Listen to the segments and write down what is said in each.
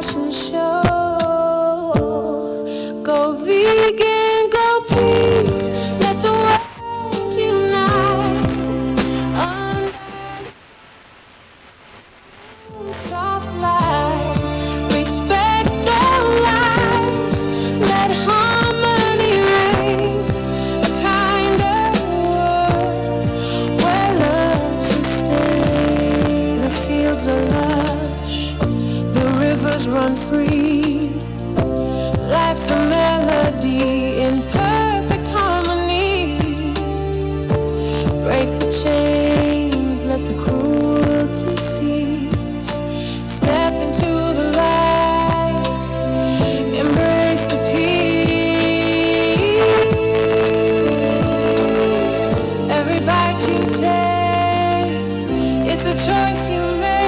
fashion show. Go vegan, go peace, let the world unite. Soft light, respect all lives, let harmony reign. A kinder world where love sustains. The fields are lush, the rivers run free. Life's a melody in perfect harmony. Break the chains, let the cruelty cease. Step into the light, embrace the peace. Every bite you take, it's a choice you make.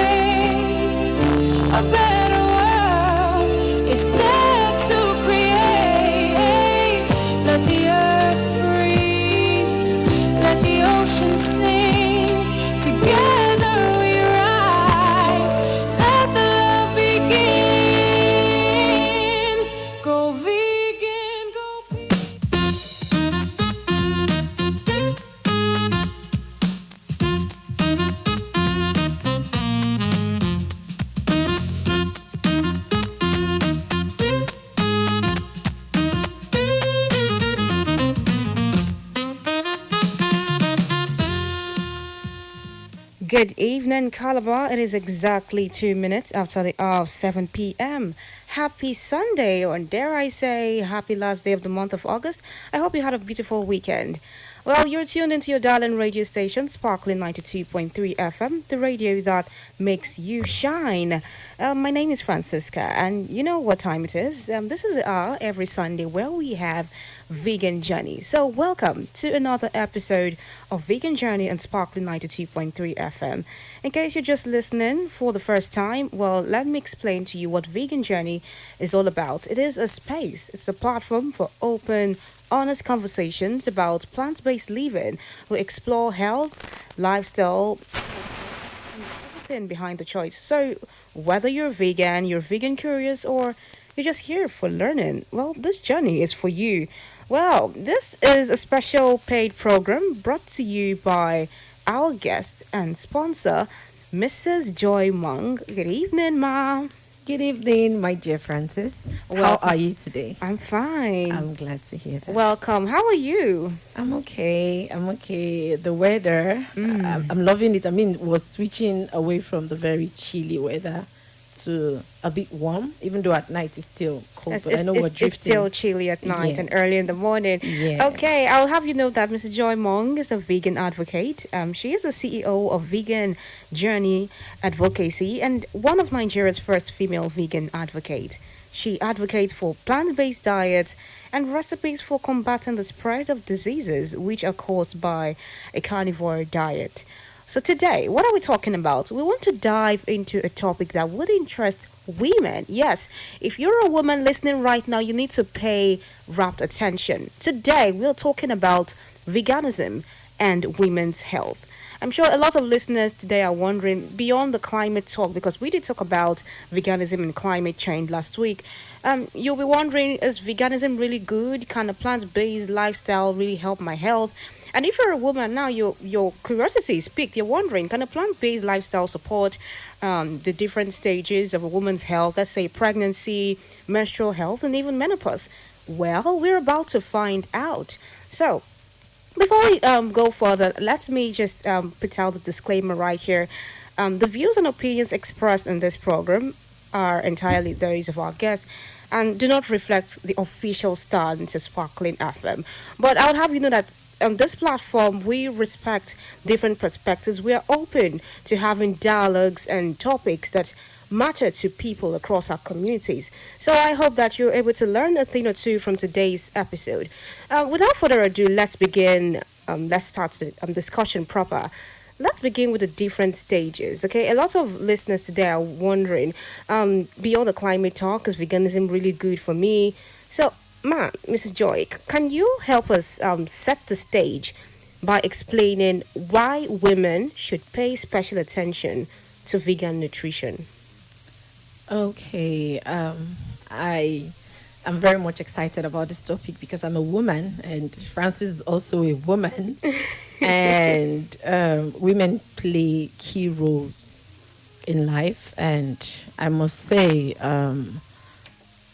A better world, it's there to create. Let the earth breathe, let the ocean sing. Together we rise, let the love begin. Go vegan, go vegan. Good evening, Calabar. It is exactly 2 minutes after the hour of 7 p.m. Happy Sunday, or dare I say, happy last day of the month of August. I hope you had a beautiful weekend. Well, you're tuned into your darling radio station, Sparkling 92.3 FM, the radio that makes you shine. My name is Francisca, and you know what time it is. This is the hour every Sunday where we have Vegan Journey. So, welcome to another episode of Vegan Journey on Sparkling 92.3 FM. In case you're just listening for the first time, well, let me explain to you what Vegan Journey is all about. It is a space, it's a platform for open, honest conversations about plant-based living. We explore health, lifestyle, and everything behind the choice. So, whether you're vegan curious, or you're just here for learning, well, this journey is for you. Well, this is a special paid program brought to you by our guest and sponsor, Mrs. Joy Mong. Good evening, Ma. Good evening, my dear Francis. Well, How are you today? I'm fine. I'm glad to hear that. Welcome. How are you? I'm okay. I'm okay. The weather, I'm loving it. I mean, was switching away from the very chilly weather to a bit warm, even though at night it's still cold. But I know we're drifting. It's still chilly at night and Yes. early in the morning. Yes. Okay, I'll have you know that Mrs. Joy Mong is a vegan advocate. She is the CEO of Vegan Journey Advocacy and one of Nigeria's first female vegan advocate. She advocates for plant-based diets and recipes for combating the spread of diseases which are caused by a carnivore diet. So today, what are we talking about? We want to dive into a topic that would interest women. Yes, if you're a woman listening right now, you need to pay rapt attention. Today, we're talking about veganism and women's health. I'm sure a lot of listeners today are wondering, beyond the climate talk, because we did talk about veganism and climate change last week. You'll be wondering, is veganism really good? Can a plant-based lifestyle really help my health? And if you're a woman now, your curiosity is piqued. You're wondering, can a plant-based lifestyle support the different stages of a woman's health, let's say pregnancy, menstrual health, and even menopause? Well, we're about to find out. So, before we go further, let me just put out the disclaimer right here. The views and opinions expressed in this program are entirely those of our guests and do not reflect the official stance of Sparkling FM. But I'll have you know that on this platform, we respect different perspectives. We are open to having dialogues and topics that matter to people across our communities. So I hope that you're able to learn a thing or two from today's episode. Without further ado, let's begin. Let's start the discussion proper. Let's begin with the different stages. Okay, a lot of listeners today are wondering, beyond the climate talk, is veganism really good for me? So, Mrs. Joy, can you help us set the stage by explaining why women should pay special attention to vegan nutrition? Okay, I am very much excited about this topic because I'm a woman and Francis is also a woman, and women play key roles in life. And I must say,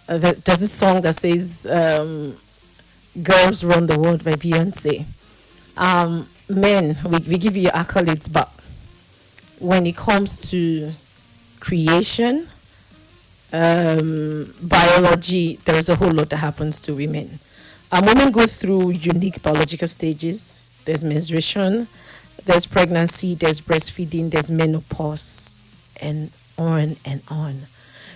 there's this song that says, "Girls Run the World" by Beyonce. Men, we give you accolades, but when it comes to creation, biology, there is a whole lot that happens to women. Women go through unique biological stages. There's menstruation, there's pregnancy, there's breastfeeding, there's menopause, and on and on.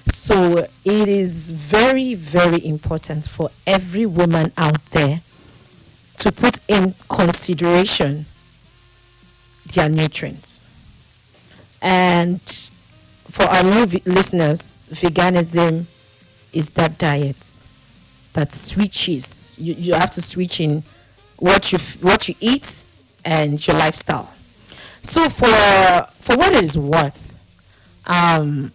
So it is very, very important for every woman out there to put in consideration their nutrients. And for our new listeners, veganism is that diet that switches. You have to switch in what you eat and your lifestyle. So for what it is worth, I'd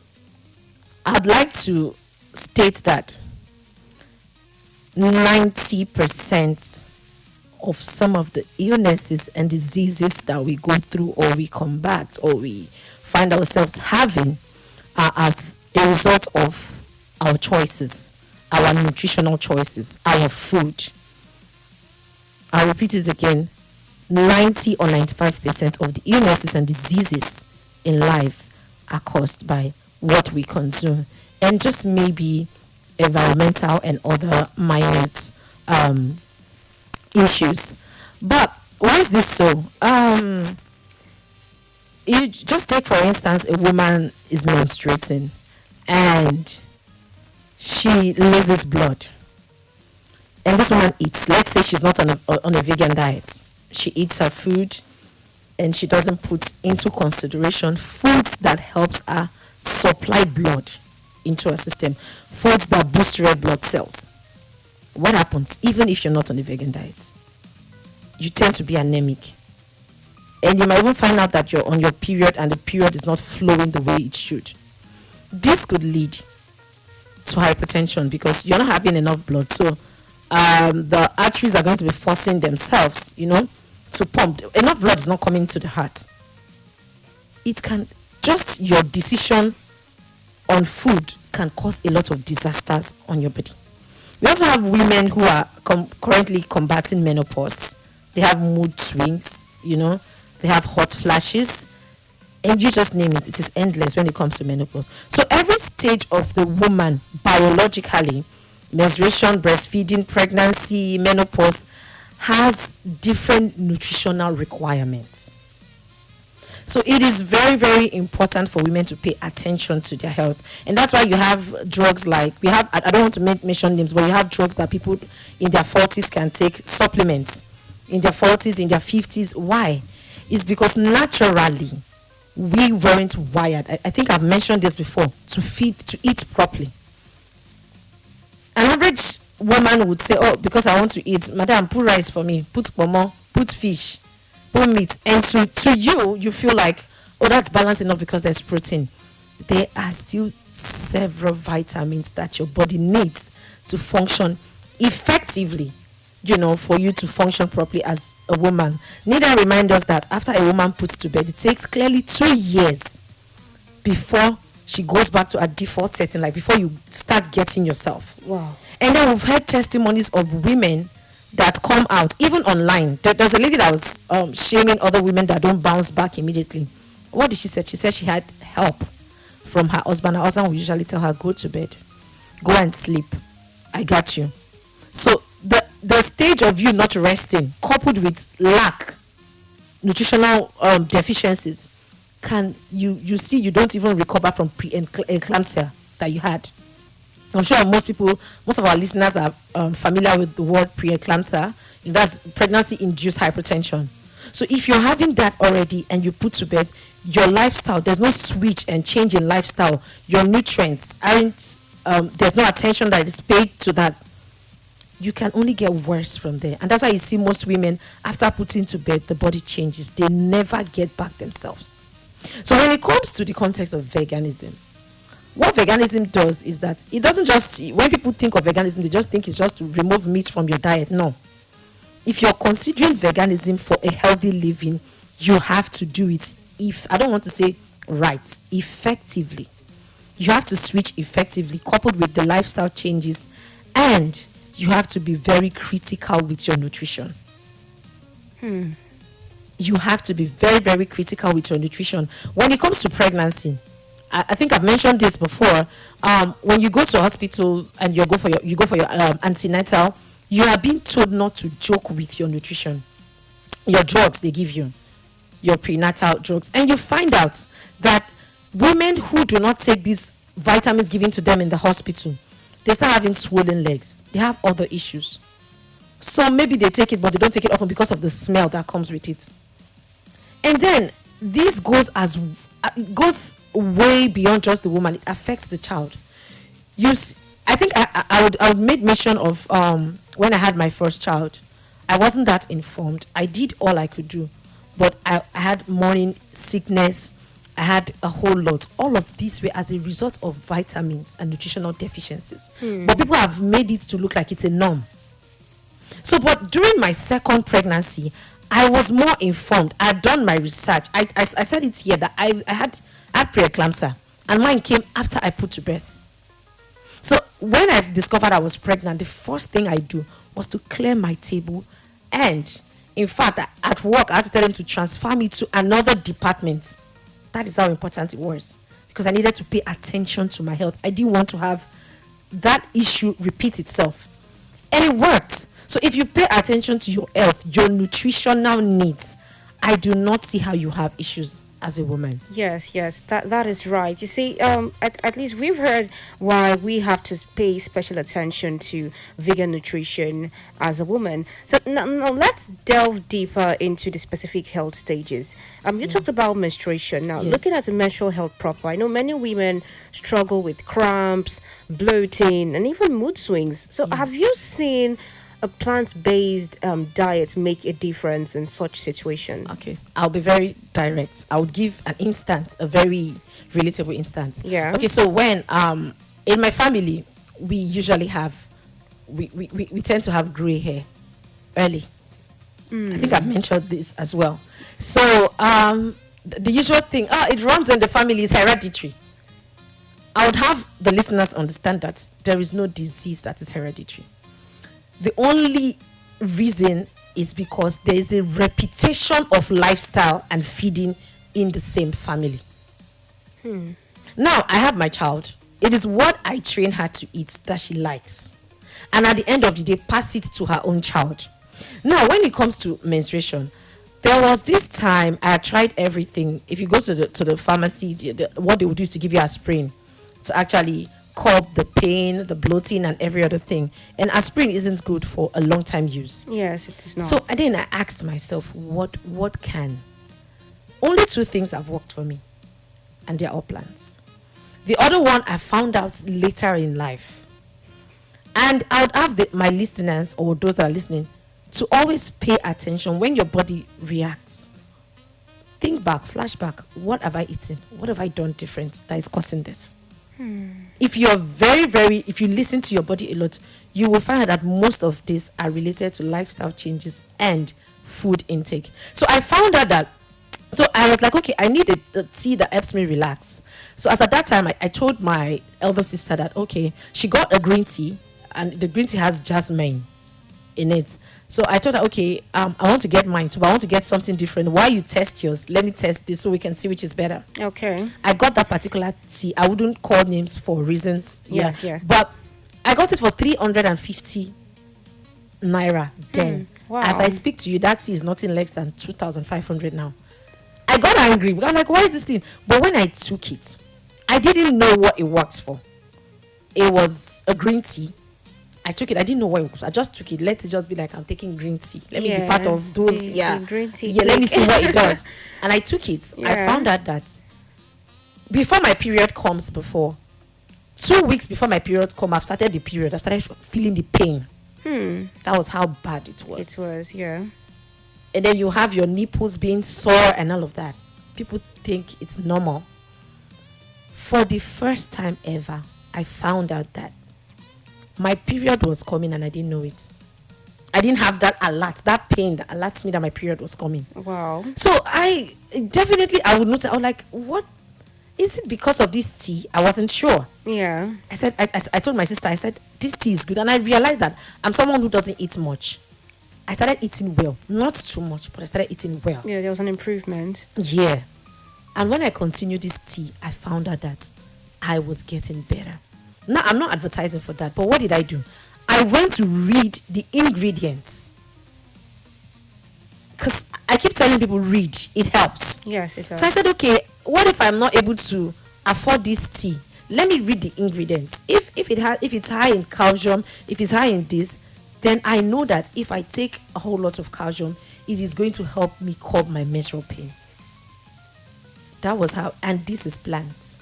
like to state that 90% of some of the illnesses and diseases that we go through or we combat or we find ourselves having are as a result of our choices, our nutritional choices, our food. I'll repeat it again. 90 or 95% of the illnesses and diseases in life are caused by what we consume, and just maybe environmental and other minor issues. But why is this so? You just take, for instance, a woman is menstruating and she loses blood, and this woman eats. Let's say she's not on a vegan diet. She eats her food and she doesn't put into consideration foods that helps her supply blood into her system, foods that boost red blood cells. What happens? Even if you're not on a vegan diet, you tend to be anemic, and you might even find out that you're on your period and the period is not flowing the way it should. This could lead to hypertension because you're not having enough blood, so the arteries are going to be forcing themselves, to pump. Enough blood is not coming to the heart. It can, just your decision on food can cause a lot of disasters on your body. We also have women who are currently combating menopause. They have mood swings, they have hot flashes, and you just name it. It is endless when it comes to menopause. So every stage of the woman biologically, menstruation, breastfeeding, pregnancy, menopause, has different nutritional requirements. So it is very, very important for women to pay attention to their health. And that's why you have drugs like, I don't want to mention names, but you have drugs that people in their 40s can take, supplements in their 40s, in their 50s. Why? It's because naturally we weren't wired. I think I've mentioned this before, to eat properly. An average woman would say, "Oh, because I want to eat, madam, put rice for me, put pomo, put fish, put meat." And to you feel like, "Oh, that's balanced enough because there's protein." There are still several vitamins that your body needs to function effectively, for you to function properly as a woman. Need I remind us that after a woman puts to bed, it takes clearly 2 years before she goes back to a default setting, like before you start getting yourself. Wow. And then we've heard testimonies of women that come out, even online. There's a lady that was shaming other women that don't bounce back immediately. What did she say? She said she had help from her husband. Her husband would usually tell her, "Go to bed, go and sleep. I got you." So the stage of you not resting, coupled with nutritional deficiencies, can you see you don't even recover from pre-eclampsia that you had. I'm sure most of our listeners are familiar with the word pre-eclampsia. That's pregnancy-induced hypertension. So if you're having that already and you put to bed, your lifestyle, there's no switch and change in lifestyle. Your nutrients aren't, there's no attention that is paid to that. You can only get worse from there. And that's why you see most women, after putting to bed, the body changes. They never get back themselves. So when it comes to the context of veganism, what veganism does is that it doesn't just, when people think of veganism, they just think it's just to remove meat from your diet. No. If you're considering veganism for a healthy living, you have to do it, if I don't want to say right, effectively. You have to switch effectively, coupled with the lifestyle changes, and you have to be very critical with your nutrition. You have to be very, very critical with your nutrition. When it comes to pregnancy, I think I've mentioned this before. When you go to a hospital and you go for your antenatal, you are being told not to joke with your nutrition, your drugs they give you, your prenatal drugs, and you find out that women who do not take these vitamins given to them in the hospital, they start having swollen legs. They have other issues. So maybe they take it, but they don't take it often because of the smell that comes with it. And then this goes way beyond just the woman. It affects the child. I think I would make mention of when I had my first child. I wasn't that informed. I did all I could do, but I had morning sickness. I had a whole lot. All of these were as a result of vitamins and nutritional deficiencies. But people have made it to look like it's a norm. So, but during my second pregnancy, I was more informed. I had done my research. I said it here that I had preeclampsia, and mine came after I put to birth. So when I discovered I was pregnant, the first thing I do was to clear my table, and in fact, at work, I had to tell them to transfer me to another department. That is how important it was, because I needed to pay attention to my health. I didn't want to have that issue repeat itself, and it worked. So if you pay attention to your health, your nutritional needs, I do not see how you have issues as a woman. Yes, that is right. You see, at least we've heard why we have to pay special attention to vegan nutrition as a woman. So now let's delve deeper into the specific health stages. You talked about menstruation. Now, looking at the menstrual health proper, I know many women struggle with cramps, bloating, and even mood swings. So have you seen a plant-based diet make a difference in such situation? Okay, I'll be very direct. I would give an instance, a very relatable instance. Yeah. Okay, so when in my family, we usually have we tend to have gray hair early. I think I've mentioned this as well. So the usual thing, it runs in the family, is hereditary. I would have the listeners understand that there is no disease that is hereditary. The only reason is because there is a reputation of lifestyle and feeding in the same family. Now, I have my child. It is what I train her to eat that she likes. And at the end of the day, pass it to her own child. Now, when it comes to menstruation, there was this time I had tried everything. If you go to the pharmacy, what they would do is to give you aspirin to actually curb the pain, the bloating, and every other thing. And aspirin isn't good for a long time use. Yes, it is not. So then I asked myself, what can? Only 2 things have worked for me, and they're all plants. The other one I found out later in life. And I would have my listeners, or those that are listening, to always pay attention when your body reacts. Think back, flashback. What have I eaten? What have I done different that is causing this? If you're if you listen to your body a lot, you will find that most of these are related to lifestyle changes and food intake. So I found out that, so I was like, okay, I need a tea that helps me relax. So as at that time, I told my elder sister that, okay, she got a green tea, and the green tea has jasmine in it. So I told her, okay, I want to get mine too, but I want to get something different. While you test yours, let me test this so we can see which is better. Okay. I got that particular tea. I wouldn't call names for reasons. Yes, yeah. But I got it for 350 naira then. Wow. As I speak to you, that tea is nothing less than 2,500 now. I got angry. I'm like, why is this thing? But when I took it, I didn't know what it works for. It was a green tea. I took it. I didn't know what it was. I just took it. Let it just be like I'm taking green tea. Let me be part of those. The green tea. Yeah, let me see what it does. And I took it. I found out that before my period comes, 2 weeks before my period come, I've started the period. I started feeling the pain. That was how bad it was. It was, yeah. And then you have your nipples being sore and all of that. People think it's normal. For the first time ever, I found out that my period was coming and I didn't know it. I didn't have that alert, that pain that alerts me that my period was coming. Wow. So I would notice, I was like, what? Is it because of this tea? I wasn't sure. Yeah. I said, I told my sister, I said, this tea is good. And I realized that I'm someone who doesn't eat much. I started eating well. Not too much, but I started eating well. Yeah, there was an improvement. Yeah. And when I continued this tea, I found out that I was getting better. Now, I'm not advertising for that, but what did I do? I went to read the ingredients. Because I keep telling people, read. It helps. Yes, it does. So I said, okay, what if I'm not able to afford this tea? Let me read the ingredients. If it's high in calcium, if it's high in this, then I know that if I take a whole lot of calcium, it is going to help me curb my menstrual pain. That was how, and this is plant.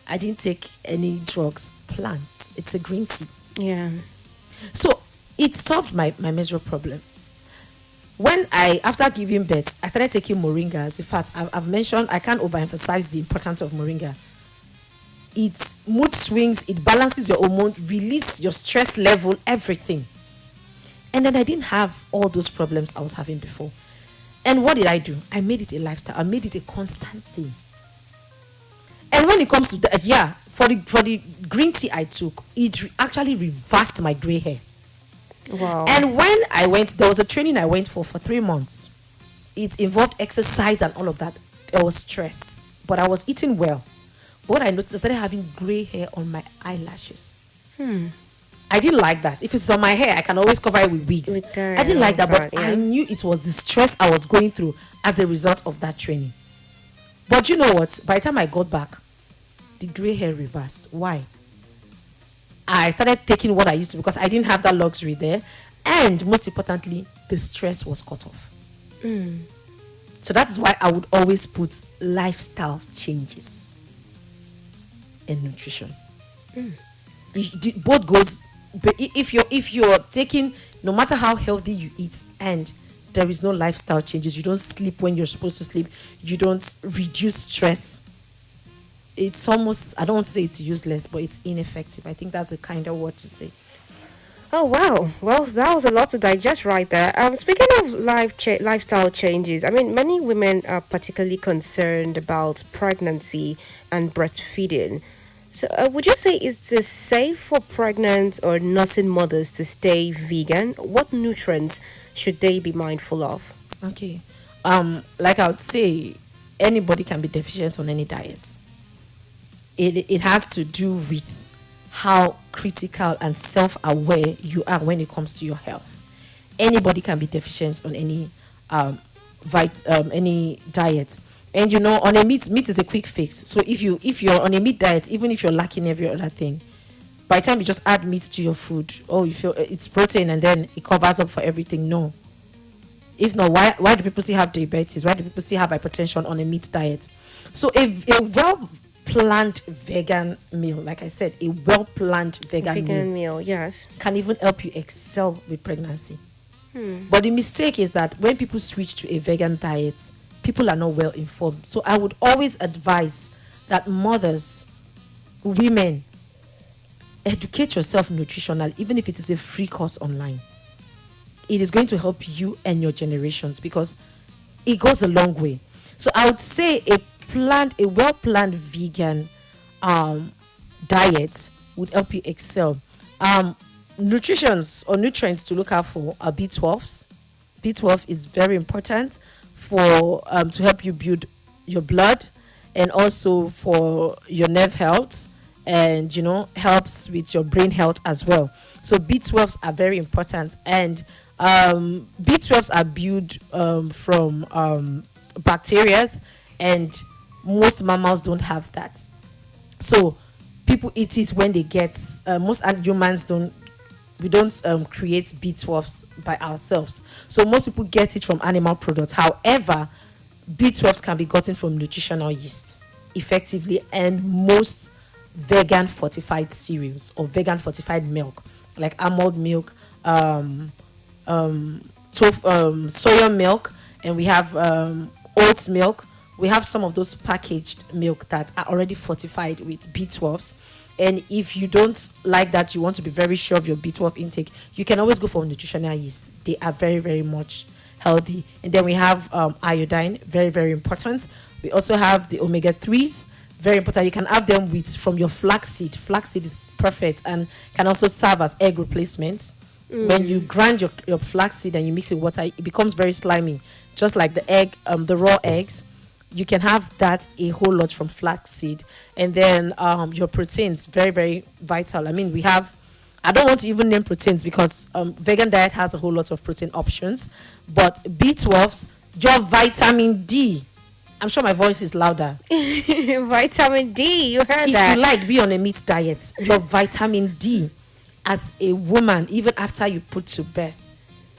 I didn't take any drugs. Plant. It's a green tea. Yeah. So it solved my menstrual problem. When after giving birth, I started taking moringas. In fact, I've mentioned, I can't overemphasize the importance of moringa. It mood swings, it balances your hormone, release your stress level, everything. And then I didn't have all those problems I was having before. And what did I do? I made it a lifestyle. I made it a constant thing. And when it comes to the, for the green tea I took, it actually reversed my gray hair. Wow. And when I went, there was a training I went for 3 months. It involved exercise and all of that. There was stress, but I was eating well. But what I noticed, I started having gray hair on my eyelashes. I didn't like that. If it's on my hair, I can always cover it with wigs. I didn't like that, but I knew it was the stress I was going through as a result of that training. But you know what? By the time I got back, the gray hair reversed. Why? I started taking what I used to because I didn't have that luxury there. And most importantly, the stress was cut off. So that is why I would always put lifestyle changes in nutrition. Both goes, but if you're taking, no matter how healthy you eat and there is no lifestyle changes, you don't sleep when you're supposed to sleep, you don't reduce stress, it's almost, I don't want to say it's useless, but it's ineffective. I think that's a kinder word to say. Oh, wow. Well, that was a lot to digest right there. Speaking of lifestyle changes, I mean, many women are particularly concerned about pregnancy and breastfeeding. So would you say it's safe for pregnant or nursing mothers to stay vegan? What nutrients should they be mindful of? Okay. Like I would say, anybody can be deficient on any diet. It has to do with how critical and self-aware you are when it comes to your health. Anybody can be deficient on any any diet. And you know, on a meat is a quick fix. So if you're on a meat diet, even if you're lacking every other thing, by the time you just add meat to your food, you feel it's protein and then it covers up for everything. No. If not, why do people still have diabetes? Why do people still have hypertension on a meat diet? So a well-planned vegan meal, like I said, a well-planned vegan meal, yes, can even help you excel with pregnancy. But the mistake is that when people switch to a vegan diet, people are not well informed. So I would always advise that mothers, women, educate yourself nutritionally, even if it is a free course online. It is going to help you and your generations because it goes a long way. So I would say a well-planned vegan diet would help you excel. Nutrients to look out for are B12s. B12 is very important for to help you build your blood and also for your nerve health, and helps with your brain health as well. So B12s are very important, and B12s are built from bacteria, and most mammals don't have that. So people eat it when they get most humans don't. We don't create B12s by ourselves. So most people get it from animal products. However, B12s can be gotten from nutritional yeast effectively, and most vegan fortified cereals or vegan fortified milk, like almond milk, soya milk, and we have oat milk. we have some of those packaged milk that are already fortified with B12s. And if you don't like that, you want to be very sure of your B12 intake, you can always go for nutritional yeast. They are very, very much healthy. And then we have iodine, very, very important. We also have the omega-3s, very important. You can have them from your flaxseed. Flaxseed is perfect and can also serve as egg replacements. When you grind your flaxseed and you mix it with water, it becomes very slimy, just like the egg, the raw eggs. You can have that a whole lot from flaxseed. And then your proteins, very, very vital. I mean, I don't want to even name proteins because vegan diet has a whole lot of protein options. But B12s, your vitamin D. I'm sure my voice is louder. Vitamin D, you heard If that. you like, be on a meat diet. Your vitamin D as a woman, even after you put to bed,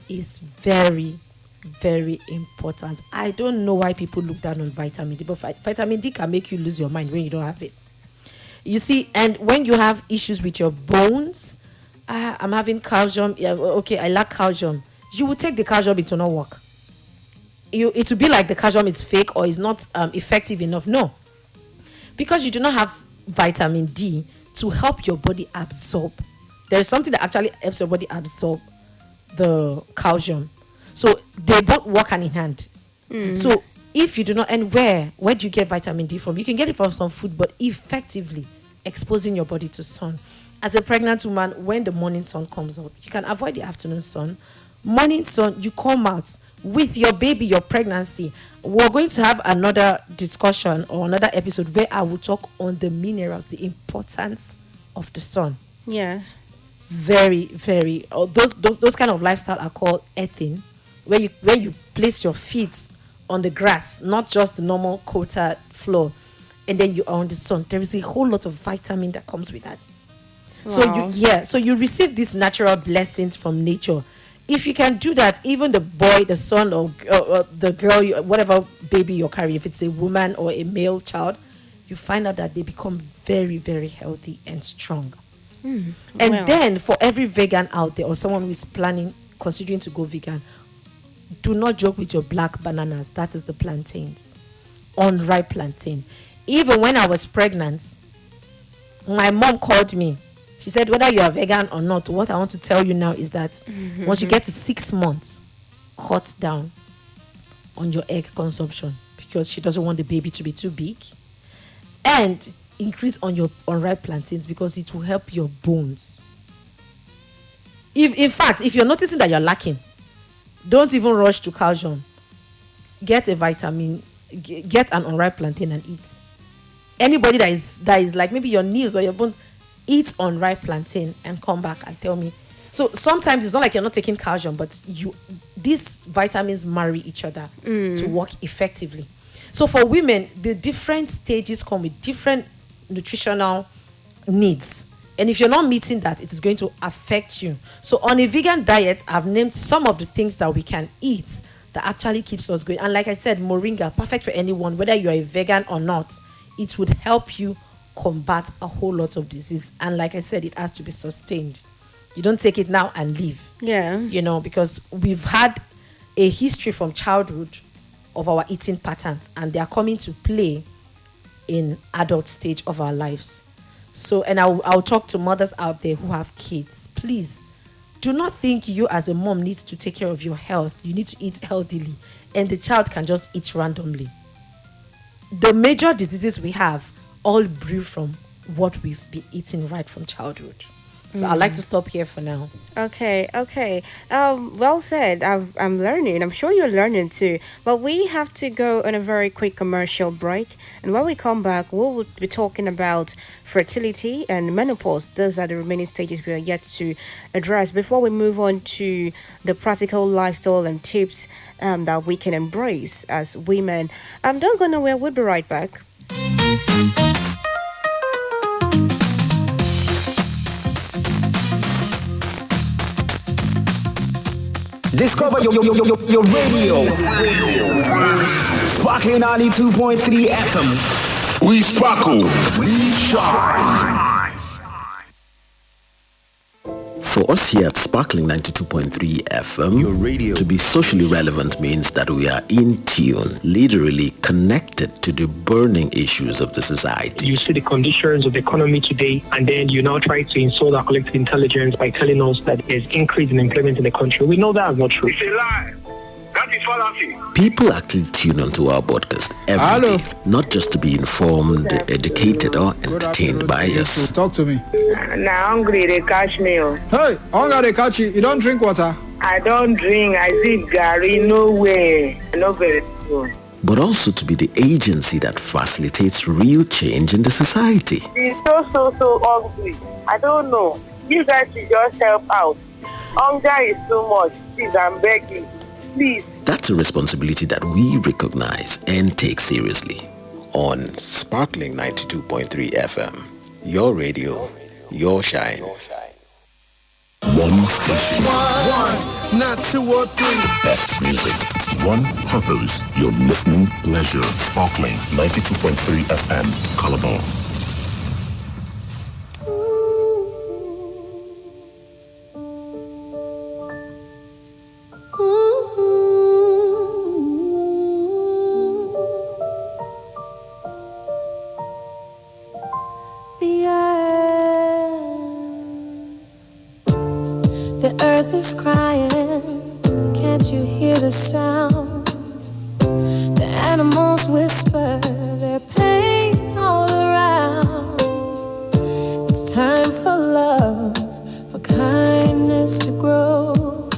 is very, very important. I don't know why people look down on vitamin D, but vitamin D can make you lose your mind when you don't have it. You see, and when you have issues with your bones, I'm having calcium. Yeah, okay, I lack calcium. You will take the calcium, it will not work. It will be like the calcium is fake or is not effective enough. No, because you do not have vitamin D to help your body absorb. There is something that actually helps your body absorb the calcium. So they both work hand in hand. So if you do not, and where do you get vitamin D from? You can get it from some food, but effectively exposing your body to sun. As a pregnant woman, when the morning sun comes out, you can avoid the afternoon sun. Morning sun, you come out with your baby, your pregnancy. We're going to have another discussion or another episode where I will talk on the minerals, the importance of the sun. Yeah. Very, very. Those kind of lifestyle are called earthing, where you place your feet on the grass, not just the normal coated floor, and then you are on the sun. There is a whole lot of vitamin that comes with that. Wow. So you receive these natural blessings from nature. If you can do that, even the boy, the son, or the girl, whatever baby you're carrying, if it's a woman or a male child, you find out that they become very, very healthy and strong. And Wow. then for every vegan out there or someone who is considering to go vegan, do not joke with your black bananas. That is the plantains, unripe plantain. Even when I was pregnant, my mom called me. She said, whether you are vegan or not, what I want to tell you now is that once you get to 6 months, cut down on your egg consumption because she doesn't want the baby to be too big. And increase on your unripe plantains because it will help your bones. In fact, if you're noticing that you're lacking, don't even rush to calcium. Get a vitamin, get an unripe plantain and eat. Anybody that is like maybe your knees or your bones, eat unripe plantain and come back and tell me. So sometimes it's not like you're not taking calcium, but these vitamins marry each other to work effectively. So for women, the different stages come with different nutritional needs. And if you're not meeting that, it is going to affect you. So on a vegan diet, I've named some of the things that we can eat that actually keeps us going. And like I said, moringa, perfect for anyone, whether you're a vegan or not. It would help you combat a whole lot of disease. And like I said, it has to be sustained. You don't take it now and leave. Yeah. Because we've had a history from childhood of our eating patterns, and they are coming to play in adult stage of our lives. So, and I'll talk to mothers out there who have kids. Please, do not think you as a mom needs to take care of your health. You need to eat healthily, and the child can just eat randomly. The major diseases we have all brew from what we've been eating right from childhood. So I'd like to stop here for now. Okay. Well said. I'm learning. I'm sure you're learning too. But we have to go on a very quick commercial break. And when we come back, we'll be talking about fertility and menopause. Those are the remaining stages we are yet to address before we move on to the practical lifestyle and tips that we can embrace as women. Don't go nowhere. We'll be right back. Discover your radio. Sparkling 92.3 FM. We sparkle. We shine. For us here at Sparkling 92.3 FM, your radio, to be socially relevant means that we are in tune, literally connected to the burning issues of the society. You see the conditions of the economy today, and then you now try to insult our collective intelligence by telling us that there's increase in employment in the country. We know that is not true. It's a lie. That is fallacy. People actually tune onto our podcast every day, not just to be informed, educated, or entertained by us. Talk to me. Now hungry they catch me. Hey, hunger they catch you. You don't drink water? I don't drink. I sip Gary. No way. No very good. But also to be the agency that facilitates real change in the society. It's so hungry. I don't know. You guys should just help out. Hunger is too much. Please, I'm begging. Please. That's a responsibility that we recognize and take seriously. On Sparkling 92.3 FM, your radio, your shine. One station. One, not two or three. Best music. One purpose. Your listening pleasure. Sparkling 92.3 FM, Calabar. The earth is crying, can't you hear the sound? The animals whisper their pain all around. It's time for love, for kindness to grow.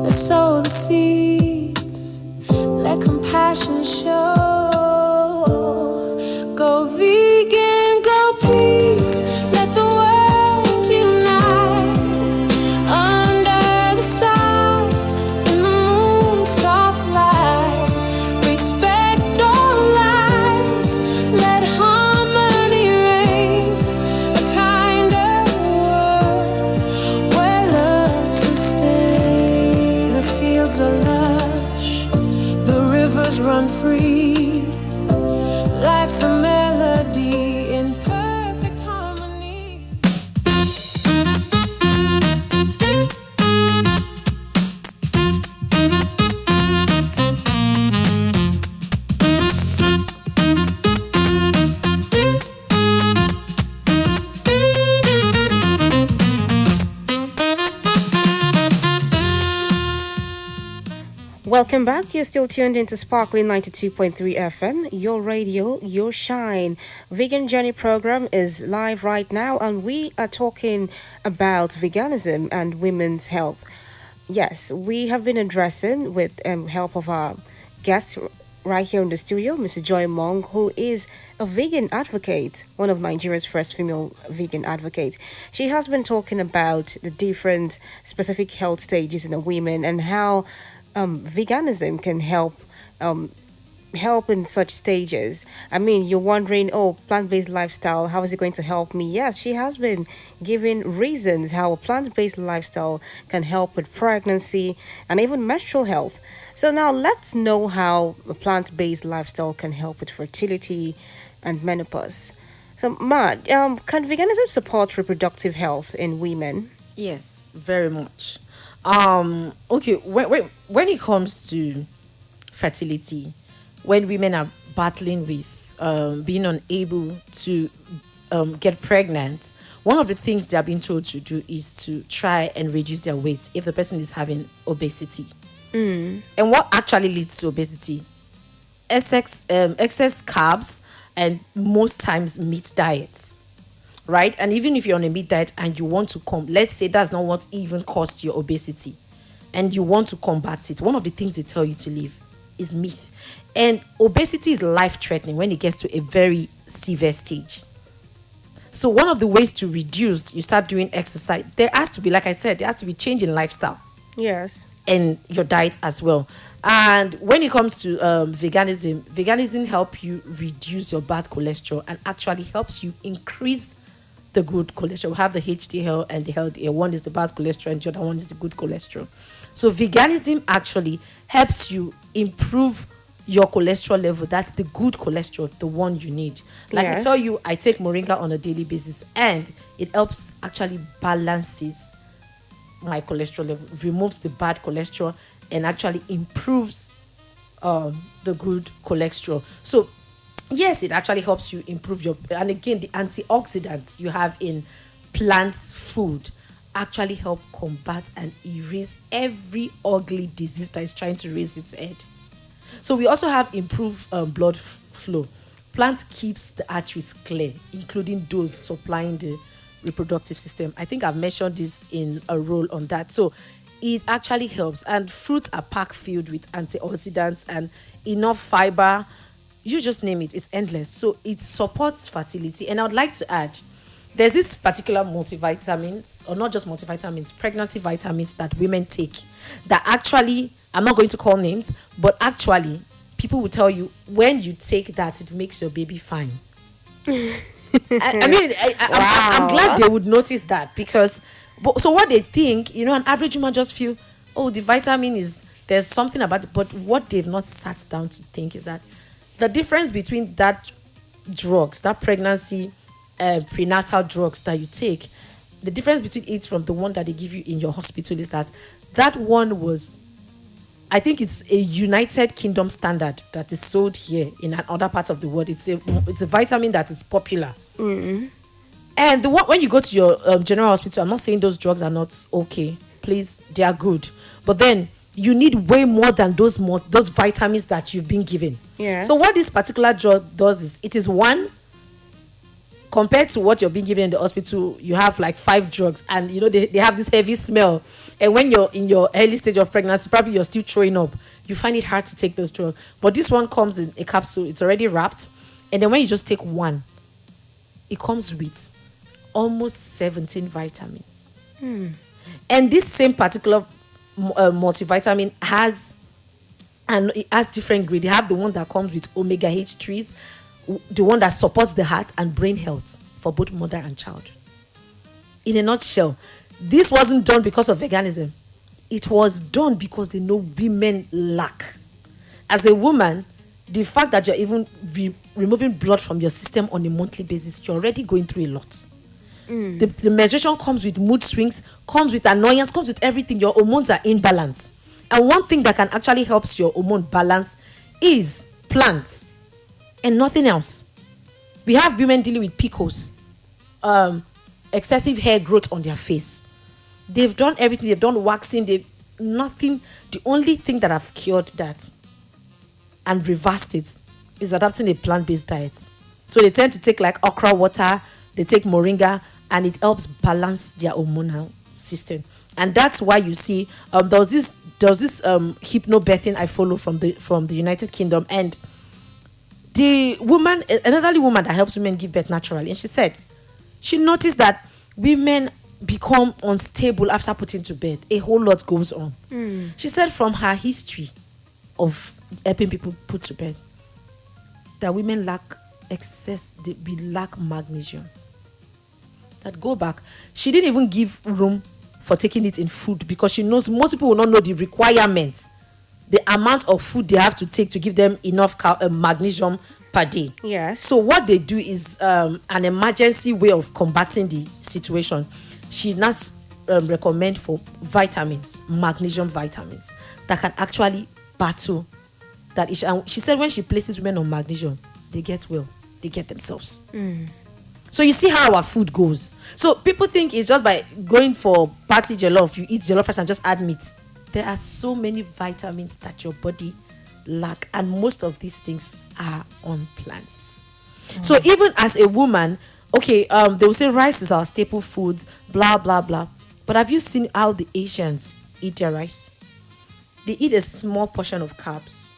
Let's sow the seeds, let compassion show. Go vegan, go peace, let the world unite. Under the stars, in the moon's soft light, respect all lives, let harmony reign. A kinder world where love sustains. The fields are lush, the rivers run free. Life's a melody in perfect harmony. Welcome back. You're still tuned into Sparkling 92.3 FM, your radio, your shine. Vegan Journey program is live right now, and we are talking about veganism and women's health. Yes, we have been addressing with help of our guest right here in the studio, Mrs. Joy Mong, who is a vegan advocate, one of Nigeria's first female vegan advocates. She has been talking about the different specific health stages in a woman and how veganism can help in such stages. I mean, you're wondering, oh, plant-based lifestyle, how is it going to help me? Yes, she has been giving reasons how a plant-based lifestyle can help with pregnancy and even menstrual health. So now let's know how a plant-based lifestyle can help with fertility and menopause. So, Ma, can veganism support reproductive health in women? Yes, very much. Okay, when it comes to fertility, when women are battling with being unable to get pregnant, one of the things they are being told to do is to try and reduce their weight if the person is having obesity. And what actually leads to obesity? Excess carbs and most times meat diets. Right? And even if you're on a meat diet and you want to let's say that's not what even caused your obesity, and you want to combat it, one of the things they tell you to leave is meat. And obesity is life-threatening when it gets to a very severe stage. So one of the ways to reduce, you start doing exercise. There has to be, like I said, there has to be change in lifestyle. Yes. And your diet as well. And when it comes to veganism helps you reduce your bad cholesterol and actually helps you increase the good cholesterol. We have the HDL and the LDL. One is the bad cholesterol and the other one is the good cholesterol. So veganism actually helps you improve your cholesterol level. That's the good cholesterol, the one you need. Like I Yes. tell you, I take moringa on a daily basis, and it helps actually balances my cholesterol level, removes the bad cholesterol, and actually improves the good cholesterol. So yes, it actually helps you improve your, and again, the antioxidants you have in plants food actually help combat and erase every ugly disease that is trying to raise its head. So we also have improved blood flow. Plant keeps the arteries clear, including those supplying the reproductive system. I think I've mentioned this in a role on that. So it actually helps. And fruits are packed filled with antioxidants and enough fiber. You just name it, it's endless. So it supports fertility. And I would like to add, there's this particular multivitamins, or not just multivitamins, pregnancy vitamins that women take that actually, I'm not going to call names, but actually people will tell you when you take that, it makes your baby fine. I'm glad they would notice that, because so what they think, an average woman just feel, oh, the vitamin is, there's something about it, but what they've not sat down to think is that the difference between that drugs, that pregnancy prenatal drugs that you take, the difference between it from the one that they give you in your hospital is that one was, I think it's a United Kingdom standard that is sold here in another part of the world. It's a vitamin that is popular. Mm-hmm. And the one, when you go to your general hospital, I'm not saying those drugs are not okay. Please, they are good. But then you need way more than those vitamins that you've been given. Yeah. So what this particular drug does is, it is one, compared to what you're being given in the hospital, you have like 5 drugs, and they have this heavy smell. And when you're in your early stage of pregnancy, probably you're still throwing up. You find it hard to take those drugs. But this one comes in a capsule. It's already wrapped. And then when you just take one, it comes with almost 17 vitamins. And this same particular multivitamin has different grades. They have the one that comes with omega H3s, the one that supports the heart and brain health for both mother and child. In a nutshell, this wasn't done because of veganism. It was done because they know women lack. As a woman, the fact that you're even removing blood from your system on a monthly basis, you're already going through a lot. The menstruation comes with mood swings, comes with annoyance, comes with everything. Your hormones are in balance. And one thing that can actually help your hormone balance is plants. And nothing else. We have women dealing with PCOS, excessive hair growth on their face. They've done everything. They've done waxing. Nothing. The only thing that have cured that and reversed it is adapting a plant-based diet. So they tend to take like okra water. They take moringa, and it helps balance their hormonal system. And that's why you see there was this hypnobirthing I follow from the United Kingdom, and the woman, an elderly woman that helps women give birth naturally, and she said she noticed that women become unstable after putting to bed. A whole lot goes on. She said from her history of helping people put to bed, that women lack we lack magnesium. That go back, she didn't even give room for taking it in food, because she knows most people will not know the requirements, the amount of food they have to take to give them enough magnesium per day. Yes. So what they do is an emergency way of combating the situation. She now recommend for vitamins, magnesium vitamins, that can actually battle that issue. And she said when she places women on magnesium, they get well, they get themselves. So you see how our food goes. So people think it's just by going for party jollof, you eat jollof rice and just add meat. There are so many vitamins that your body lack, and most of these things are on plants. So even as a woman, okay, they will say rice is our staple food, blah blah blah. But have you seen how the Asians eat their rice? They eat a small portion of carbs.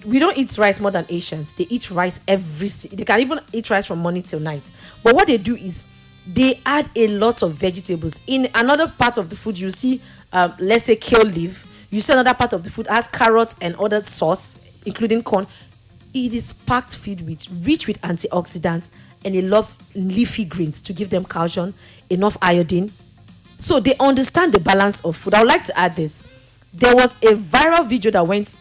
We don't eat rice more than Asians. They eat rice they can even eat rice from morning till night. But what they do is they add a lot of vegetables. In another part of the food, you see, let's say kale leaf. You see another part of the food has carrots and other sauce, including corn. It is packed rich with antioxidants and a lot of leafy greens to give them calcium, enough iodine. So they understand the balance of food. I would like to add this. There was a viral video that went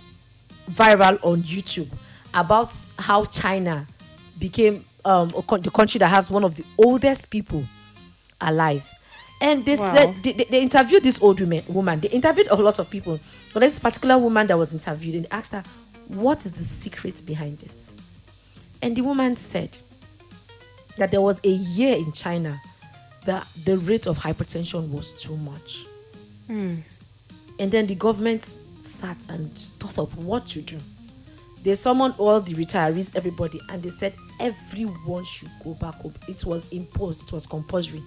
viral on YouTube about how China became the country that has one of the oldest people alive. And they said they interviewed this old woman. They interviewed a lot of people, but there's this particular woman that was interviewed, and they asked her, "What is the secret behind this?" And the woman said that there was a year in China that the rate of hypertension was too much. And then the government sat and thought of what to do. They summoned all the retirees, everybody, and they said everyone should go back home. It was imposed, it was compulsory.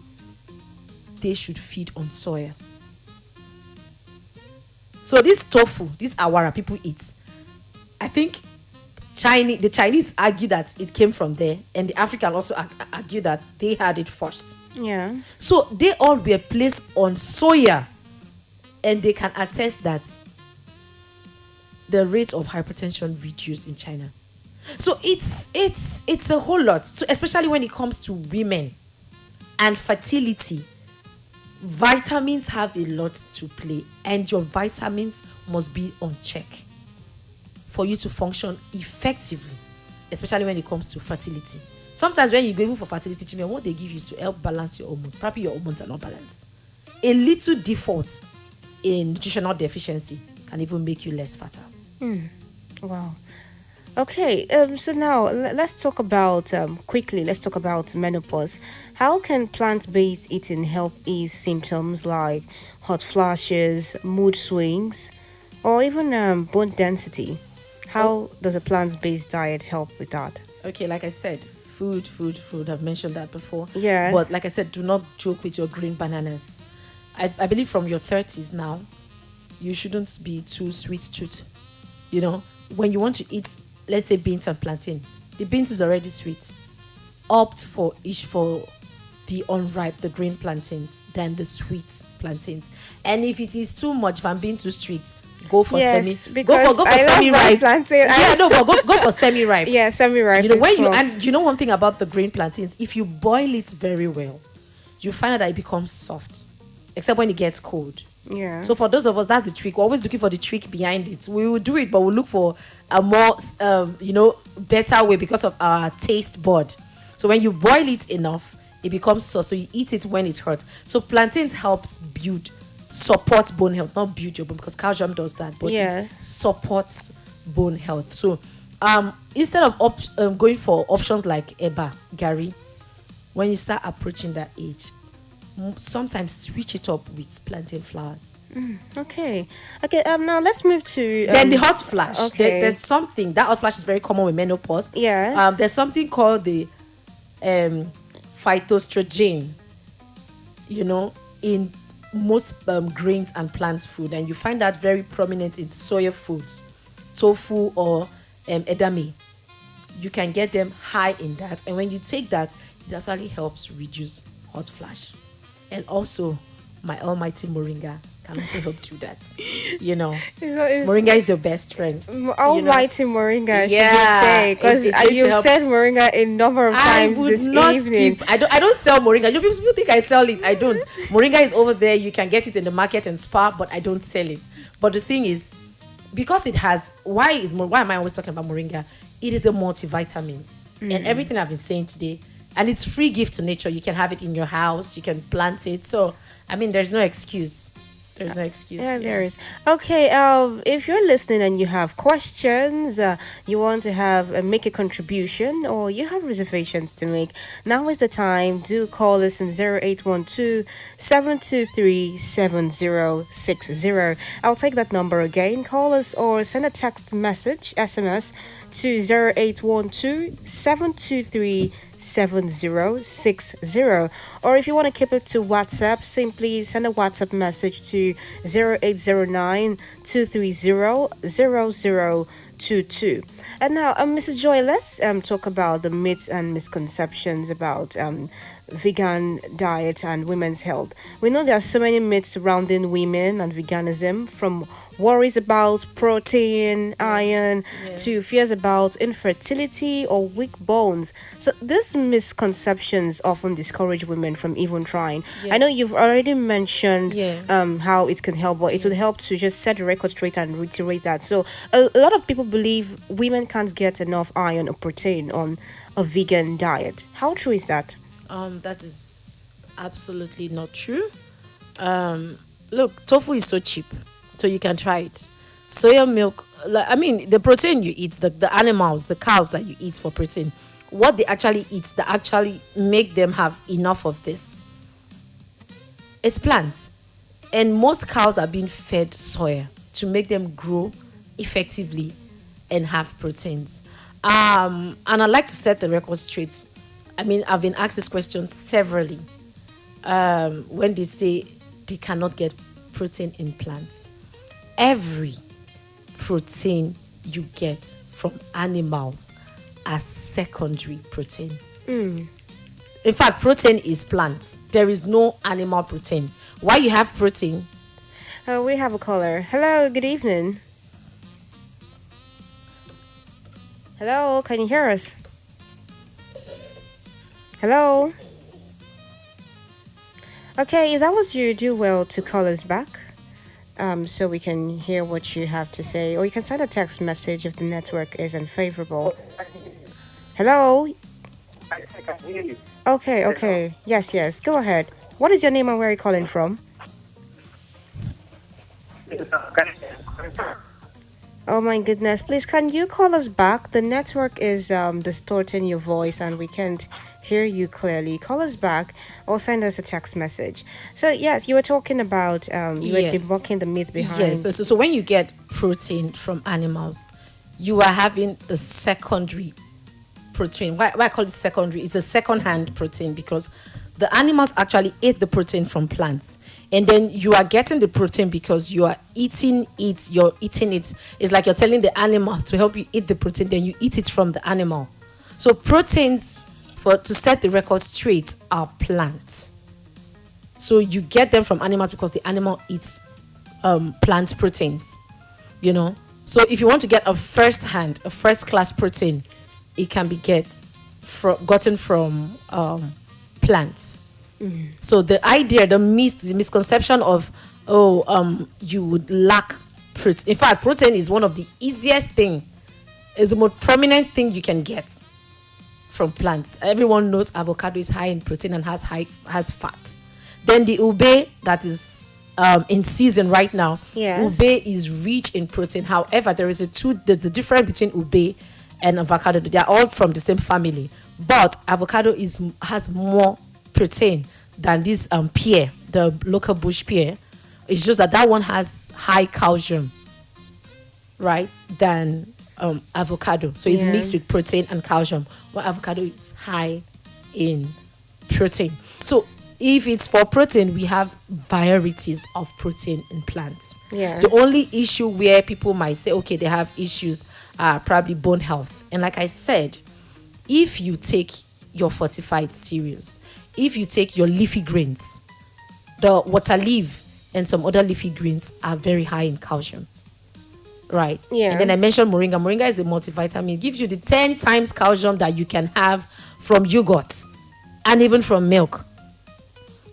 They should feed on soya. So this tofu, this awara people eat, I think the Chinese argue that it came from there, and the African also argue that they had it first. Yeah. So they all were placed on soya, and they can attest that the rate of hypertension reduced in China. So it's a whole lot. So especially when it comes to women and fertility, vitamins have a lot to play, and your vitamins must be on check for you to function effectively, especially when it comes to fertility. Sometimes when you go for fertility treatment, what they give you is to help balance your hormones. Probably your hormones are not balanced. A little default in nutritional deficiency can even make you less fertile. Wow. Okay, so now let's talk about quickly. Let's talk about menopause. How can plant-based eating help ease symptoms like hot flashes, mood swings, or even bone density? How does a plant-based diet help with that? Okay, like I said, food. I've mentioned that before. Yeah. But like I said, do not joke with your green bananas. I believe from your 30s now, you shouldn't be too sweet-toothed. You know, when you want to eat, let's say beans and plantain, the beans is already sweet. Opt for the unripe, the green plantains, than the sweet plantains. And if it is too much, if I'm being too strict, go for go for semi-ripe. Plantain. Yeah, no, but go for semi-ripe. Yeah, semi-ripe. You know, and you know one thing about the green plantains, if you boil it very well, you find out that it becomes soft, except when it gets cold. Yeah. So for those of us, that's the trick. We're always looking for the trick behind it. We will do it, but we'll look for a more, better way because of our taste bud. So when you boil it enough, it becomes soft. So you eat it when it's hot. So plantains helps support bone health, not build your bone, because calcium does that, but it supports bone health. So instead of going for options like eba, gari, when you start approaching that age, sometimes switch it up with plantain flowers. Okay. Now let's move to then the hot flash. Okay. There's something that hot flash is very common with menopause. Yeah. There's something called the phytoestrogen, in most grains and plant food, and you find that very prominent in soya foods, tofu or edamame. You can get them high in that, and when you take that, it actually helps reduce hot flash. And also, my almighty moringa can also help do that. Moringa is your best friend. Almighty moringa, she would say, because you said moringa a number of times this evening. I don't sell moringa. People think I sell it. I don't. Moringa is over there. You can get it in the market and Spar, but I don't sell it. But the thing is, because it has, why am I always talking about moringa? It is a multivitamin, and everything I've been saying today. And it's free gift to nature. You can have it in your house. You can plant it. So, there's no excuse. There's no excuse. Yeah, there is. Okay, if you're listening and you have questions, you want to make a contribution, or you have reservations to make, now is the time. Do call us in 0812-723-7060. I'll take that number again. Call us or send a text message, SMS, to 0812-723-7060. Or if you want to keep it to WhatsApp, simply send a WhatsApp message to 0809-230-0022. And now, Mrs. Joy, let's talk about the myths and misconceptions about vegan diet and women's health. We know there are so many myths surrounding women and veganism, from worries about protein, iron, to fears about infertility or weak bones. So these misconceptions often discourage women from even trying. I know you've already mentioned how it can help, but it would help to just set the record straight and reiterate that. So a lot of people believe women can't get enough iron or protein on a vegan diet. How true is that? That is absolutely not true. Look, tofu is so cheap, so you can try it. Soya milk, the protein you eat, the animals, the cows that you eat for protein, what they actually eat that actually make them have enough of this is plants. And most cows are being fed soya to make them grow effectively and have proteins. And I'd like to set the record straight. I've been asked this question severally when they say they cannot get protein in plants. Every protein you get from animals are secondary protein. In fact, protein is plants. There is no animal protein. Why you have protein? We have a caller. Hello, good evening. Hello, can you hear us? Hello? Okay, if that was you, do well to call us back so we can hear what you have to say. Or you can send a text message if the network is unfavorable. Hello? I can hear you. Okay. Yes. Go ahead. What is your name and where are you calling from? Oh my goodness. Please, can you call us back? The network is distorting your voice and we can't hear you clearly. Call us back or send us a text message. So, yes, you were talking about, you were debunking the myth behind. Yes, so when you get protein from animals, you are having the secondary protein. Why I call it secondary? It's a second-hand protein because the animals actually ate the protein from plants. And then you are getting the protein because you are eating it. You're eating it. It's like you're telling the animal to help you eat the protein. Then you eat it from the animal. So proteins, to set the record straight, are plants. So you get them from animals because the animal eats plant proteins. So if you want to get a first-class protein, it can be gotten from plants. So the idea, the misconception of you would lack protein. In fact, protein is one of the easiest thing, is the most prominent thing you can get from plants. Everyone knows avocado is high in protein and has fat. Then the ube that is in season right now, ube is rich in protein. However, there's a difference between ube and avocado. They are all from the same family, but avocado has more protein than this pear, the local bush pear. It's just that one has high calcium, right, than avocado. So it's mixed with protein and calcium, while avocado is high in protein. So if it's for protein, we have varieties of protein in plants. The only issue where people might say, okay, they have issues are probably bone health. And like I said, if you take your fortified cereals, if you take your leafy greens, the water leaf and some other leafy greens are very high in calcium, right? And then I mentioned moringa. Moringa is a multivitamin. It gives you the 10 times calcium that you can have from yogurt and even from milk.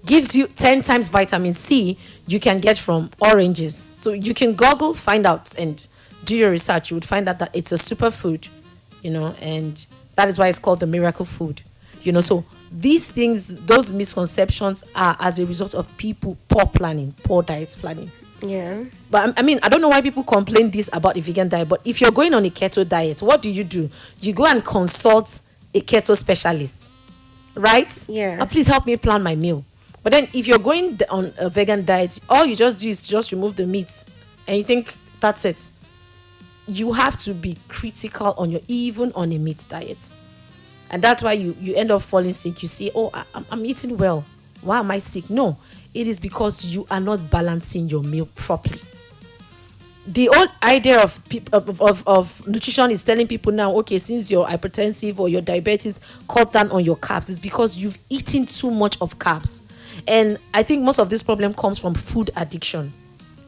Gives you 10 times vitamin C you can get from oranges. So you can Google, find out, and do your research. You would find out that it's a superfood, and that is why it's called the miracle food. So these things, those misconceptions are as a result of people poor diet planning. But I don't know why people complain this about the vegan diet, but if you're going on a keto diet, what do? You go and consult a keto specialist, right? Please help me plan my meal. But then if you're going on a vegan diet, all you just do is just remove the meat and you think that's it. You have to be critical even on a meat diet. And that's why you end up falling sick. You say, I'm eating well. Why am I sick? No, it is because you are not balancing your meal properly. the old idea of nutrition is telling people now, okay, since you're hypertensive or you're diabetes, cut down on your carbs. It's because you've eaten too much of carbs. And I think most of this problem comes from food addiction.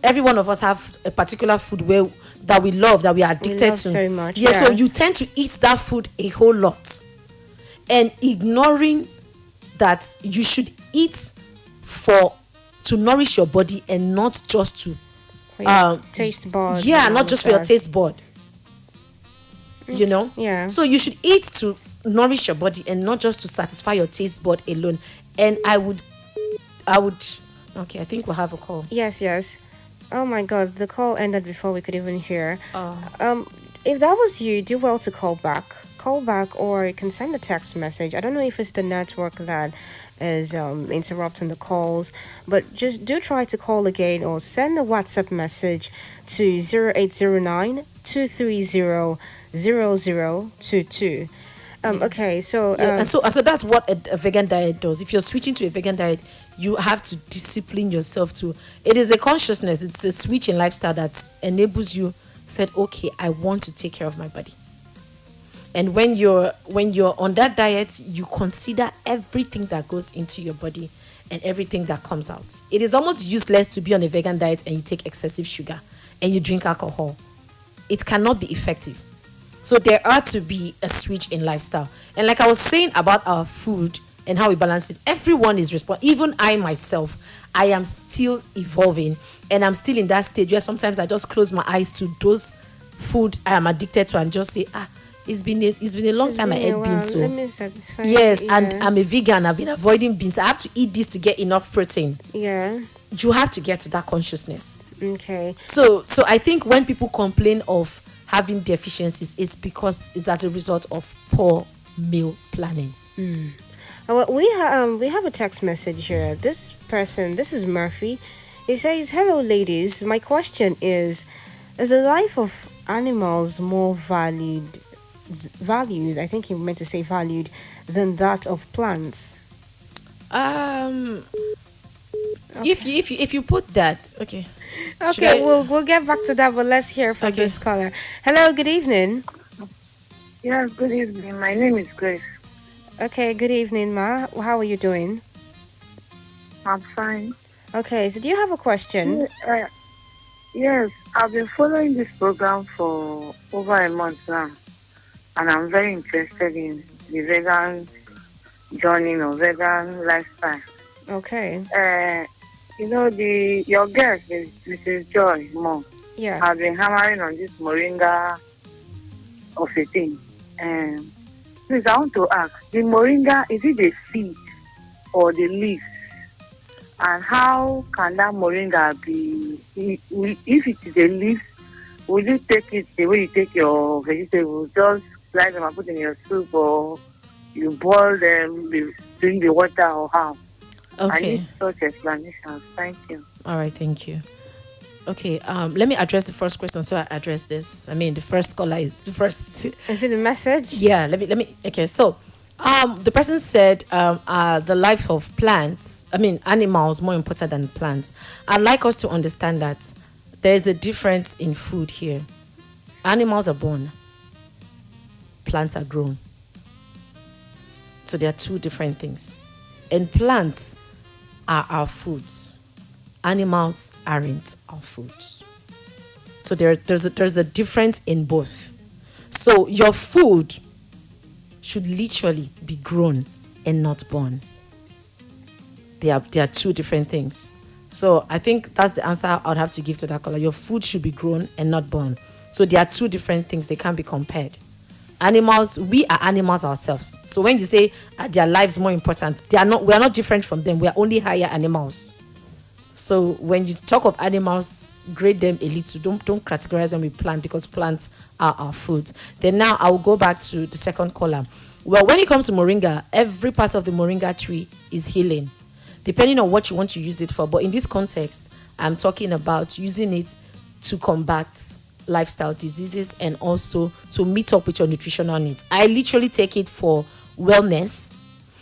Every one of us have a particular food that we love, that we are addicted to. So much. Yeah, yes. So you tend to eat that food a whole lot, and ignoring that you should eat to nourish your body and not just to taste bud. Yeah, not just for your taste bud. You know? Yeah. So you should eat to nourish your body and not just to satisfy your taste bud alone. And I would okay, I think we'll have a call. Yes. Oh my God, the call ended before we could even hear. If that was you, do well to call back, or you can send a text message. I don't know if it's the network that is interrupting the calls, but just do try to call again or send a WhatsApp message to 0809 230 0022. Okay, so and so that's what a vegan diet does. If you're switching to a vegan diet, you have to discipline yourself to. It is a consciousness. It's a switch in lifestyle that enables you. Said, okay, I want to take care of my body. And when you're on that diet, you consider everything that goes into your body and everything that comes out. It is almost useless to be on a vegan diet and you take excessive sugar and you drink alcohol. It cannot be effective. So there ought to be a switch in lifestyle. And like I was saying about our food and how we balance it, everyone is responsible. Even I myself, I am still evolving, and I'm still in that stage where sometimes I just close my eyes to those food I am addicted to and just say, it's been a long time I ate beans. So let me satisfy. Yes, Yeah. and I'm a vegan. I've been avoiding beans. I have to eat this to get enough protein. Yeah. You have to get to that consciousness. Okay. So I think when people complain of having deficiencies, it's because it's as a result of poor meal planning. Well, we have a text message here. This is Murphy. He says, "Hello, ladies. My question is the life of animals more valued? I think he meant to say valued than that of plants." Okay. If you put that, okay. Okay, we'll get back to that, but let's hear from this caller. Hello, good evening. Yes, good evening. My name is Grace. Okay, good evening, Ma. How are you doing? I'm fine. Okay, so do you have a question? Yes, I've been following this program for over a month now, and I'm very interested in the vegan journey or vegan lifestyle. Okay. Your guest is Mrs. Joy Mong. Yes. I've been hammering on this moringa of a thing. Please, I want to ask, the moringa, is it the seed or the leaf? And how can that moringa be, if it is a leaf, will you take it the way you take your vegetables, just slice them and put in your soup, or you boil them, drink the water, or how? Okay. I need such explanations. Thank you. All right, thank you. Okay, let me address the first question. So I address this. I mean, the first caller is the first. Is it a message? Yeah, let me. Okay, so, the person said, the life of animals more important than plants. I'd like us to understand that there is a difference in food here. Animals are born. Plants are grown. So there are two different things. And plants are our foods. Animals aren't our foods. So there's a difference in both. So your food should literally be grown and not born. They are two different things. So I think that's the answer I would have to give to that caller. Your food should be grown and not born. So they are two different things. They can't be compared. Animals, we are animals ourselves. So when you say their lives more important, we are not different from them. We are only higher animals. So when you talk of animals, grade them a little. Don't categorize them with plants, because plants are our food. Then now I will go back to the second column. Well, when it comes to moringa, every part of the moringa tree is healing, depending on what you want to use it for. But in this context, I'm talking about using it to combat lifestyle diseases and also to meet up with your nutritional needs. I literally take it for wellness.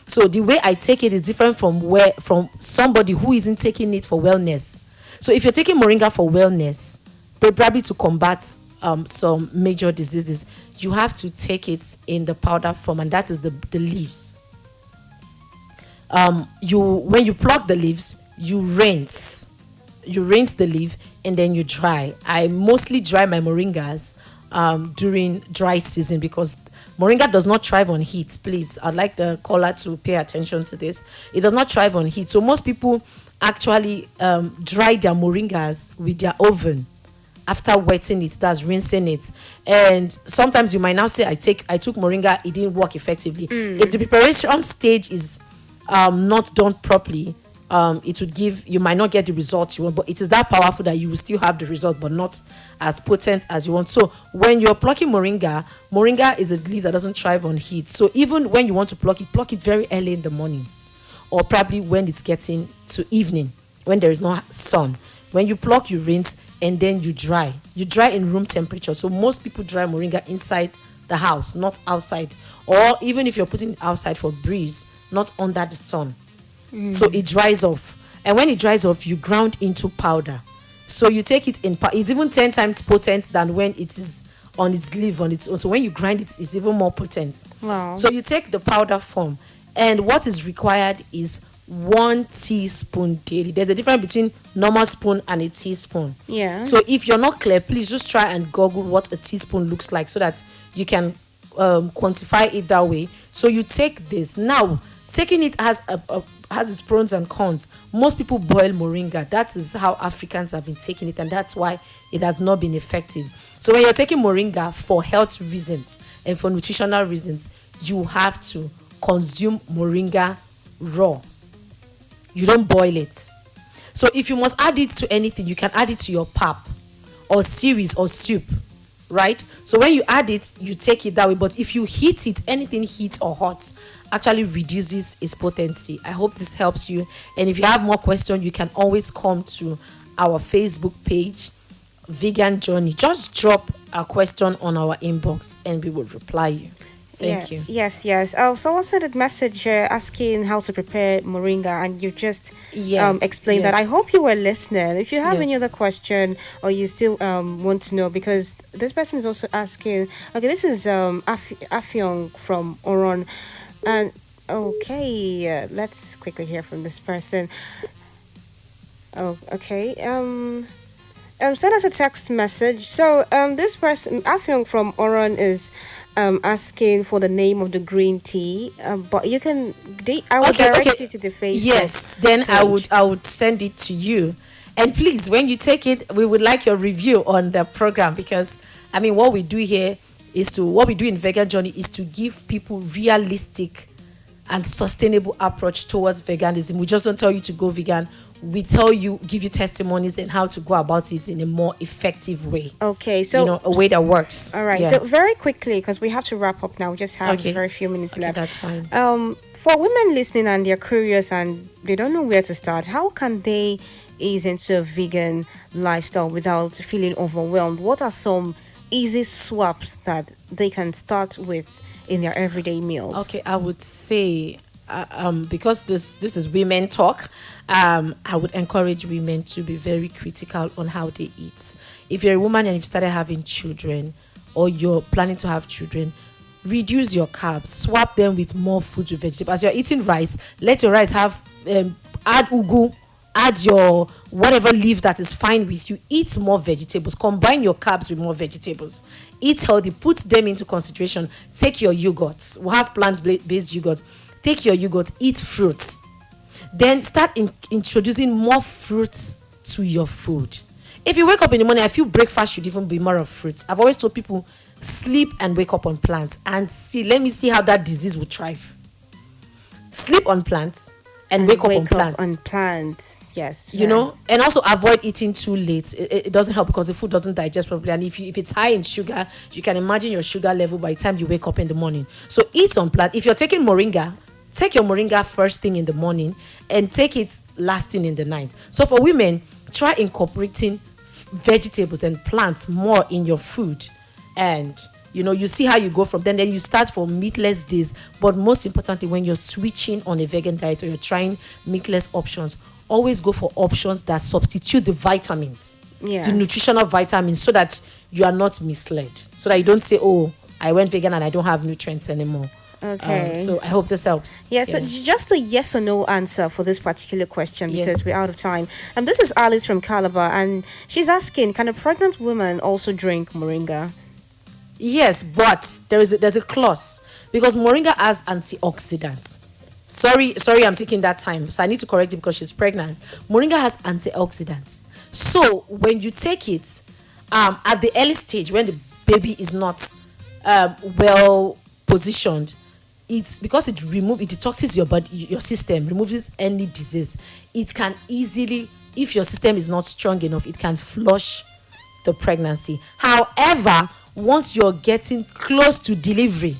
So the way I take it is different from somebody who isn't taking it for wellness. So if you're taking moringa for wellness, probably to combat some major diseases, you have to take it in the powder form, and that is the leaves. When you pluck the leaves, you rinse the leaf, and then you dry. I mostly dry my moringas during dry season, because moringa does not thrive on heat. Please, I'd like the caller to pay attention to this. It does not thrive on heat, so most people actually dry their moringas with their oven after wetting it, that's rinsing it. And sometimes you might now say, I took moringa, it didn't work effectively. If the preparation stage is not done properly, it would you might not get the results you want, but it is that powerful that you will still have the result, but not as potent as you want. So when you're plucking moringa is a leaf that doesn't thrive on heat. So even when you want to pluck it very early in the morning, or probably when it's getting to evening, when there is no sun. When you pluck, you rinse, and then you dry. You dry in room temperature. So most people dry moringa inside the house, not outside. Or even if you're putting it outside for breeze, not under the sun. So it dries off. And when it dries off, you ground into powder. So you take it in it's even 10 times potent than when it is on its leaf on its own. So when you grind it, it's even more potent. Wow. So you take the powder form, and what is required is 1 teaspoon daily. There's a difference between normal spoon and a teaspoon. Yeah. So if you're not clear, please just try and Google what a teaspoon looks like, so that you can quantify it that way. So you take this. Now, taking it has its pros and cons. Most people boil moringa. That is how Africans have been taking it, and that's why it has not been effective. So when you're taking moringa for health reasons and for nutritional reasons, you have to consume moringa raw. You don't boil it. So if you must add it to anything, you can add it to your pap or cereals or soup, right? So when you add it, you take it that way. But if you heat it, anything heat or hot actually reduces its potency. I hope this helps you. And if you have more questions, you can always come to our Facebook page, Vegan Journey. Just drop a question on our inbox and we will reply you. Thank you. Yes. Someone sent a message asking how to prepare moringa, and you just explained that. I hope you were listening. If you have any other question, or you still want to know, because this person is also asking. Okay, this is Afyong from Oron, and let's quickly hear from this person. Oh, okay. Send us a text message. So this person, Afyong from Oron, is asking for the name of the green tea, but you can. I will direct you to the Facebook. Yes, then page. I would send it to you, and please, when you take it, we would like your review on the program, because what we do here what we do in Vegan Journey is to give people realistic and sustainable approach towards veganism. We just don't tell you to go vegan. We give you testimonies and how to go about it in a more effective way. Okay, so a way that works. All right. Yeah. So very quickly, because we have to wrap up now. We just have very few minutes left. That's fine. For women listening and they're curious and they don't know where to start, how can they ease into a vegan lifestyle without feeling overwhelmed? What are some easy swaps that they can start with in their everyday meals? Okay, I would say, because this is women talk, I would encourage women to be very critical on how they eat. If you're a woman and you've started having children, or you're planning to have children, reduce your carbs, swap them with more fruits with vegetables. As you're eating rice, let your rice have add ugu, add your whatever leaf that is fine with you. Eat more vegetables. Combine your carbs with more vegetables. Eat healthy. Put them into consideration. Take your yogurts. We have plant-based yogurt. Take your yogurt. Eat fruits. Then start introducing more fruits to your food. If you wake up in the morning, I feel breakfast should even be more of fruits. I've always told people, sleep and wake up on plants, and let me see how that disease will thrive. Sleep on plants and wake up on plants. Yes. And also avoid eating too late. It doesn't help, because the food doesn't digest properly. And if it's high in sugar, you can imagine your sugar level by the time you wake up in the morning. So eat on plant. If you're taking moringa, take your moringa first thing in the morning and take it last thing in the night. So for women, try incorporating vegetables and plants more in your food. And you see how you go from then you start for meatless days. But most importantly, when you're switching on a vegan diet or you're trying meatless options, always go for options that substitute the vitamins. the nutritional vitamins so that you are not misled. So that you don't say, oh, I went vegan and I don't have nutrients anymore. Okay. So I hope this helps. Yeah, so just a yes or no answer for this particular question because we're out of time. And this is Alice from Calabar, and she's asking, can a pregnant woman also drink moringa? Yes, but there's a clause because moringa has antioxidants. Sorry, I'm taking that time. So I need to correct it because she's pregnant. Moringa has antioxidants. So when you take it at the early stage when the baby is not well positioned, it's because it detoxes your body, your system, removes any disease. It can easily, if your system is not strong enough, it can flush the pregnancy. However, once you're getting close to delivery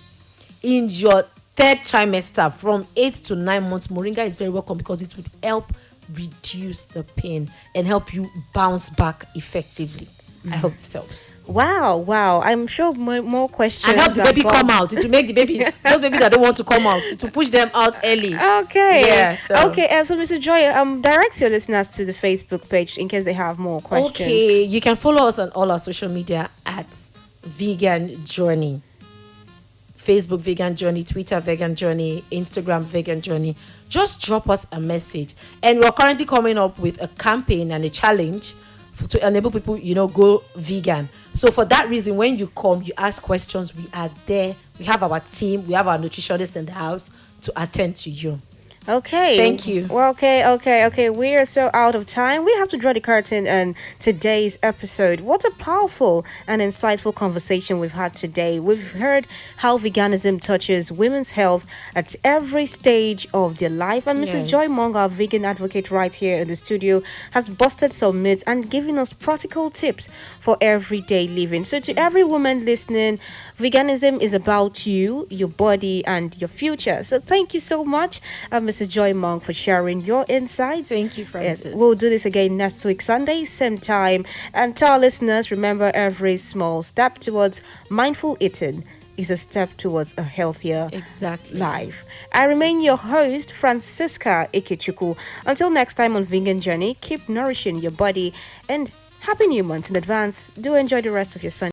in your third trimester from 8 to 9 months, moringa is very welcome because it would help reduce the pain and help you bounce back effectively. I hope this helps. Wow. I'm sure more questions. And help the baby come out. It will make the baby, those babies that don't want to come out, to push them out early. Okay. Yeah. So. Okay. So, Mr. Joy, direct your listeners to the Facebook page in case they have more questions. Okay. You can follow us on all our social media at Vegan Journey. Facebook Vegan Journey, Twitter Vegan Journey, Instagram Vegan Journey. Just drop us a message. And we're currently coming up with a campaign and a challenge to enable people, go vegan. So for that reason, when you come, you ask questions, we are there. We have our team, we have our nutritionists in the house to attend to you. Okay. Thank you. Well, okay. We are so out of time. We have to draw the curtain on today's episode. What a powerful and insightful conversation we've had today. We've heard how veganism touches women's health at every stage of their life. And Mrs. Joy Mong, our vegan advocate right here in the studio, has busted some myths and given us practical tips for everyday living. So to every woman listening, veganism is about you, your body, and your future. So thank you so much, Mrs. Joy Mong, for sharing your insights. Thank you, Francis. Yes, we'll do this again next week, Sunday, same time. And to our listeners, remember, every small step towards mindful eating is a step towards a healthier life. I remain your host, Francisca Ikechukwu. Until next time on Vegan Journey, keep nourishing your body and Happy New Month in advance. Do enjoy the rest of your Sunday.